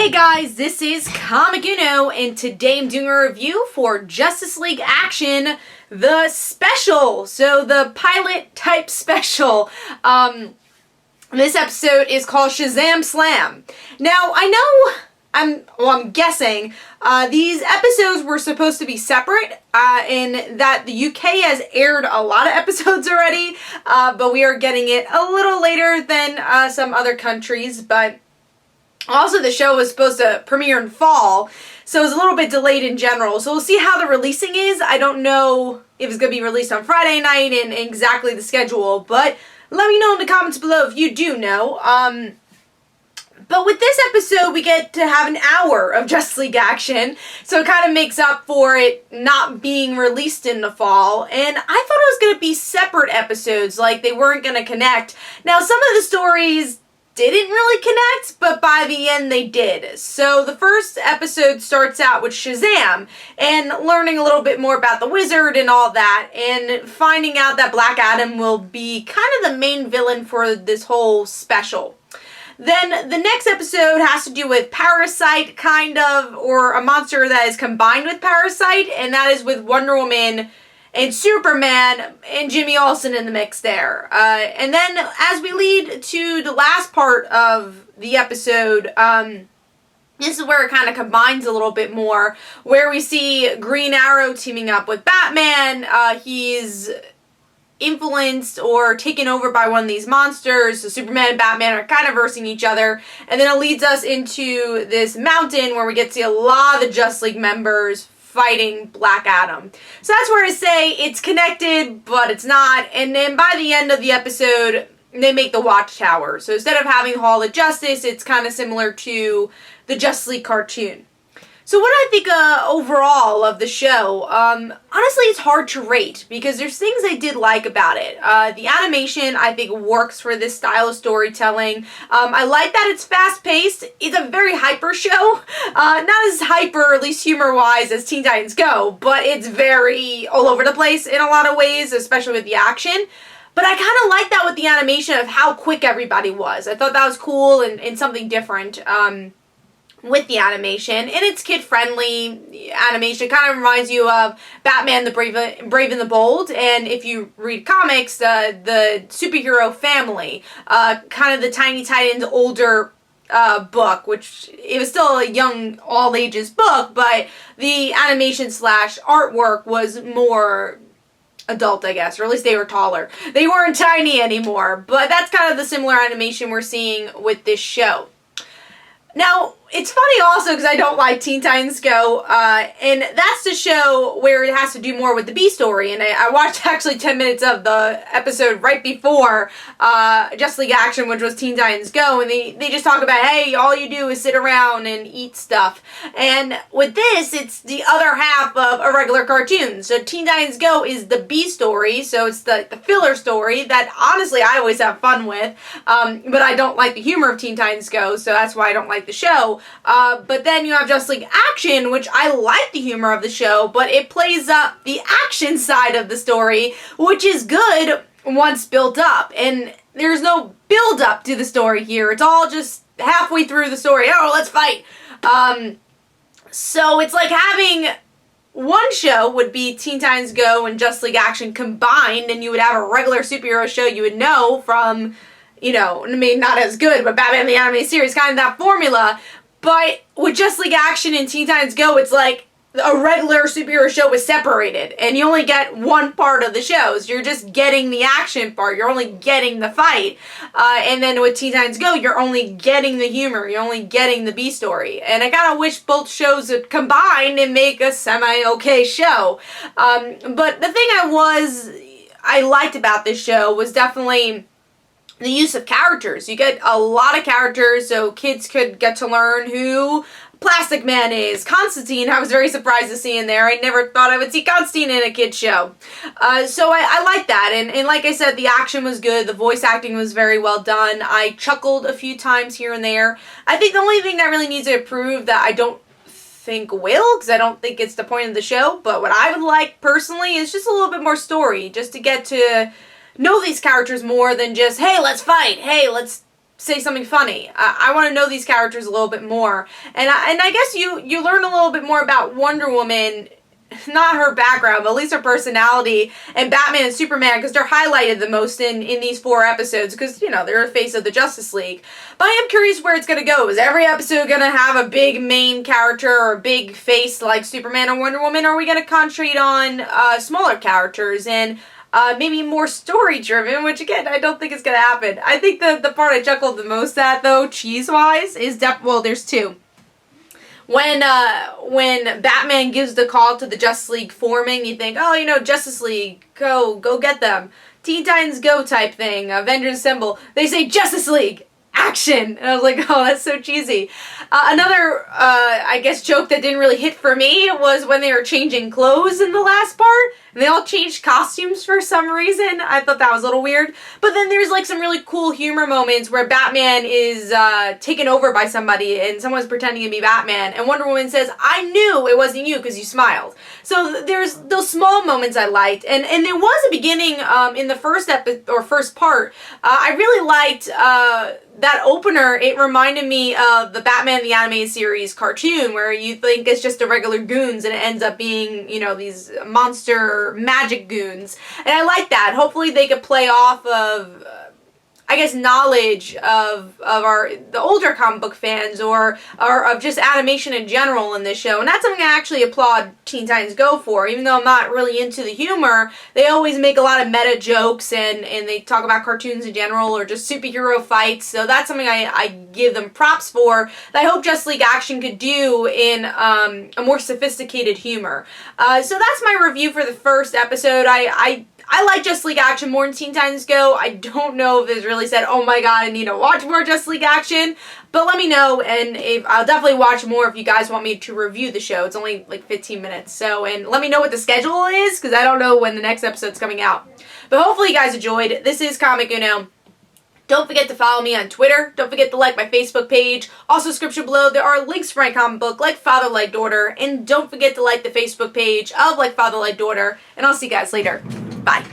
Hey guys, this is Comic Uno, and today I'm doing a review for Justice League Action, the special, so the pilot type special. This episode is called Shazam Slam. Now, I'm guessing, these episodes were supposed to be separate, in that the UK has aired a lot of episodes already, but we are getting it a little later than some other countries, but also the show was supposed to premiere in fall, so it was a little bit delayed in general, so we'll see how the releasing is. I don't know if it's going to be released on Friday night and exactly the schedule, but let me know in the comments below if you do know. But with this episode, we get to have an hour of Justice League action, so it kind of makes up for it not being released in the fall. And I thought it was going to be separate episodes, like they weren't going to connect. Now, some of the stories didn't really connect, but by the end they did. So the first episode starts out with Shazam and learning a little bit more about the wizard and all that, and finding out that Black Adam will be kind of the main villain for this whole special. Then the next episode has to do with Parasite, kind of, or a monster that is combined with Parasite, and that is with Wonder Woman and Superman and Jimmy Olsen in the mix there. And then as we lead to the last part of the episode, this is where it kind of combines a little bit more, where we see Green Arrow teaming up with Batman. He's influenced or taken over by one of these monsters, so Superman and Batman are kind of versing each other, and then it leads us into this mountain where we get to see a lot of the Justice League members fighting Black Adam. So that's where I say it's connected, but it's not, and then by the end of the episode, they make the Watchtower. So instead of having Hall of Justice, it's kind of similar to the Justice League cartoon. So what I think overall of the show, honestly it's hard to rate because there's things I did like about it. The animation I think works for this style of storytelling. I like that it's fast paced. It's a very hyper show. Not as hyper, at least humor wise, as Teen Titans Go, but it's very all over the place in a lot of ways, especially with the action. But I kind of like that with the animation of how quick everybody was. I thought that was cool and something different. With the animation, and it's kid-friendly animation. It kind of reminds you of Batman the Brave and the Bold, and if you read comics, the superhero family, kind of the Tiny Titans older book, which it was still a young all ages book, but the animation slash artwork was more adult, I guess, or at least they were taller. They weren't tiny anymore, but that's kind of the similar animation we're seeing with this show. Now, it's funny also because I don't like Teen Titans Go, and that's the show where it has to do more with the B story, and I watched actually 10 minutes of the episode right before Justice League Action, which was Teen Titans Go, and they just talk about, hey, all you do is sit around and eat stuff. And with this, it's the other half of a regular cartoon. So Teen Titans Go is the B story, so it's the filler story that honestly I always have fun with, but I don't like the humor of Teen Titans Go, so that's why I don't like the show. But then you have Justice League Action, which I like the humor of the show, but it plays up the action side of the story, which is good once built up. And there's no build up to the story here. It's all just halfway through the story. Oh, let's fight. So it's like having one show would be Teen Titans Go and Justice League Action combined, and you would have a regular superhero show you would know from, you know, I mean, not as good, but Batman the Animated Series, kind of that formula. But with Justice League Action and Teen Titans Go, it's like a regular superhero show is separated, and you only get one part of the shows. You're just getting the action part. You're only getting the fight. And then with Teen Titans Go, you're only getting the humor. You're only getting the B story. And I kind of wish both shows would combine and make a semi-okay show. But the thing I liked about this show was definitely the use of characters. You get a lot of characters, so kids could get to learn who Plastic Man is. Constantine, I was very surprised to see in there. I never thought I would see Constantine in a kid's show. So I like that, and like I said, the action was good, the voice acting was very well done. I chuckled a few times here and there. I think the only thing that really needs to improve that I don't think will, because I don't think it's the point of the show, but what I would like personally is just a little bit more story, just to get to know these characters more than just, hey, let's fight, hey, let's say something funny. I want to know these characters a little bit more. And I guess you learn a little bit more about Wonder Woman, not her background, but at least her personality, and Batman and Superman, because they're highlighted the most in these 4 episodes, because, you know, they're the face of the Justice League. But I am curious where it's going to go. Is every episode going to have a big main character or a big face like Superman or Wonder Woman, or are we going to concentrate on smaller characters and maybe more story-driven, which, again, I don't think is going to happen. I think the part I chuckled the most at, though, cheese-wise, is well, there's 2. When Batman gives the call to the Justice League forming, you think, oh, you know, Justice League, go get them. Teen Titans Go type thing, Avengers Assemble. They say Justice League, action! And I was like, oh, that's so cheesy. Another, I guess, joke that didn't really hit for me was when they were changing clothes in the last part, and they all changed costumes for some reason. I thought that was a little weird. But then there's, like, some really cool humor moments where Batman is taken over by somebody, and someone's pretending to be Batman, and Wonder Woman says, I knew it wasn't you because you smiled. So there's those small moments I liked, and there was a beginning in the first part. I really liked that opener. It reminded me of the Batman the Animated Series cartoon, where you think it's just a regular goons and it ends up being, you know, these monster magic goons. And I like that. Hopefully they could play off of I guess, knowledge of the older comic book fans or of just animation in general in this show. And that's something I actually applaud Teen Titans Go for. Even though I'm not really into the humor, they always make a lot of meta jokes and they talk about cartoons in general or just superhero fights. So that's something I give them props for that I hope Justice League Action could do in a more sophisticated humor. So that's my review for the first episode. I like Justice League Action more than Teen Titans Go. I don't know if it's really said, oh my god, I need to watch more Justice League Action. But let me know, and I'll definitely watch more if you guys want me to review the show. It's only like 15 minutes. So, and let me know what the schedule is, because I don't know when the next episode's coming out. But hopefully you guys enjoyed. This is Comic Uno. Don't forget to follow me on Twitter. Don't forget to like my Facebook page. Also, description below, there are links for my comic book, Like Father, Like Daughter. And don't forget to like the Facebook page of Like Father, Like Daughter. And I'll see you guys later. Bye.